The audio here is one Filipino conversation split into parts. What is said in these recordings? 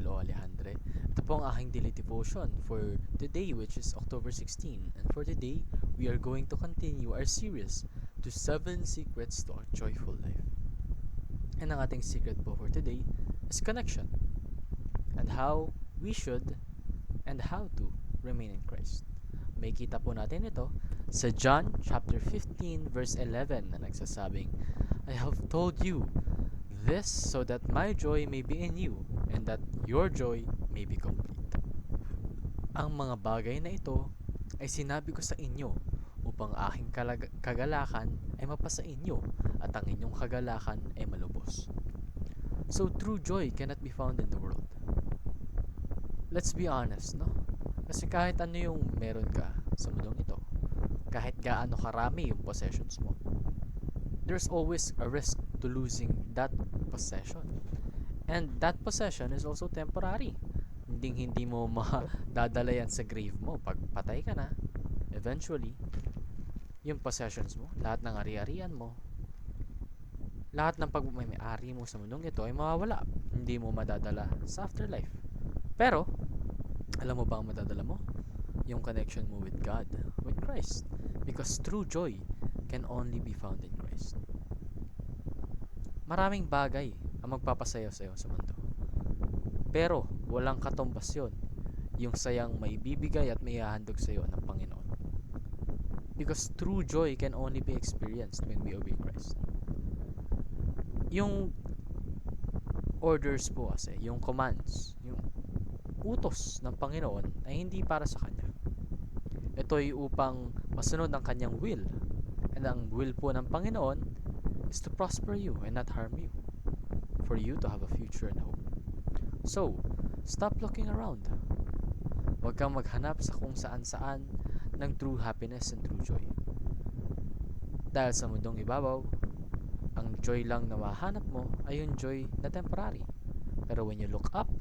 Daniel O. Alejandre. Ito po ang aking daily devotion for today, which is October 16. And for today, we are going to continue our series to 7 secrets to a joyful life. And ang ating secret po for today is connection and how we should and how to remain in Christ. May kita po natin ito sa John chapter 15 verse 11 na nagsasabing, I have told you this so that my joy may be in you and that your joy may be complete. Ang mga bagay na ito ay sinabi ko sa inyo upang aking kagalakan ay mapasa inyo at ang inyong kagalakan ay malubos. So true joy cannot be found in the world. Let's be honest, no? Kasi kahit ano yung meron ka sa mundong ito, kahit gaano karami yung possessions mo, there's always a risk to losing that possession. And that possession is also temporary. Hindi mo madadala yan sa grave mo. Pag patay ka na, eventually, yung possessions mo, lahat ng ari-arian mo, lahat ng pagmamay-ari mo sa mundong ito ay mawawala. Hindi mo madadala sa afterlife. Pero, alam mo ba ang madadala mo? Yung connection mo with God, with Christ. Because true joy can only be found in Christ. Maraming bagay ang magpapasaya sa'yo sa mundo. Pero, walang katumbas yun. Yung sayang may bibigay at may hahandog sa'yo ng Panginoon. Because true joy can only be experienced when we obey Christ. Yung orders po kasi, yung commands, yung utos ng Panginoon ay hindi para sa Kanya. Ito ay upang masunod ang Kanyang will. And ang will po ng Panginoon is to prosper you and not harm you, for you to have a future and hope. So, stop looking around. Huwag kang maghanap sa kung saan-saan ng true happiness and true joy. Dahil sa mundong ibabaw, ang joy lang na mahanap mo ay yung joy na temporary. Pero when you look up,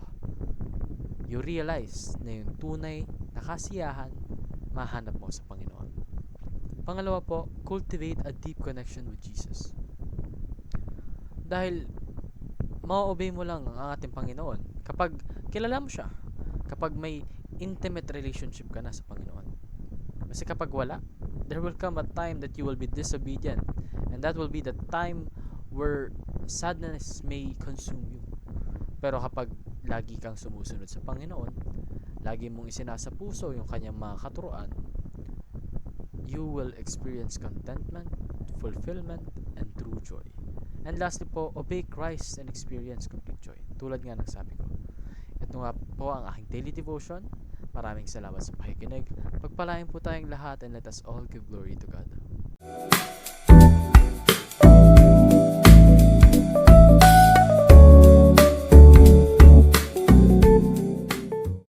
you realize na yung tunay na kasiyahan mahanap mo sa Panginoon. Pangalawa po, cultivate a deep connection with Jesus. Dahil ma-obey mo lang ang ating Panginoon kapag kilala mo siya, kapag may intimate relationship ka na sa Panginoon. Kasi kapag wala, there will come a time that you will be disobedient, and that will be the time where sadness may consume you. Pero kapag lagi kang sumusunod sa Panginoon, lagi mong isinasa puso yung kanyang mga katuruan, you will experience contentment, fulfillment, and true joy. And lastly po, obey Christ and experience complete joy. Tulad nga ng sabi ko. Ito nga po ang aking daily devotion. Maraming salamat sa pakikinig. Pagpalain po tayong lahat and let us all give glory to God.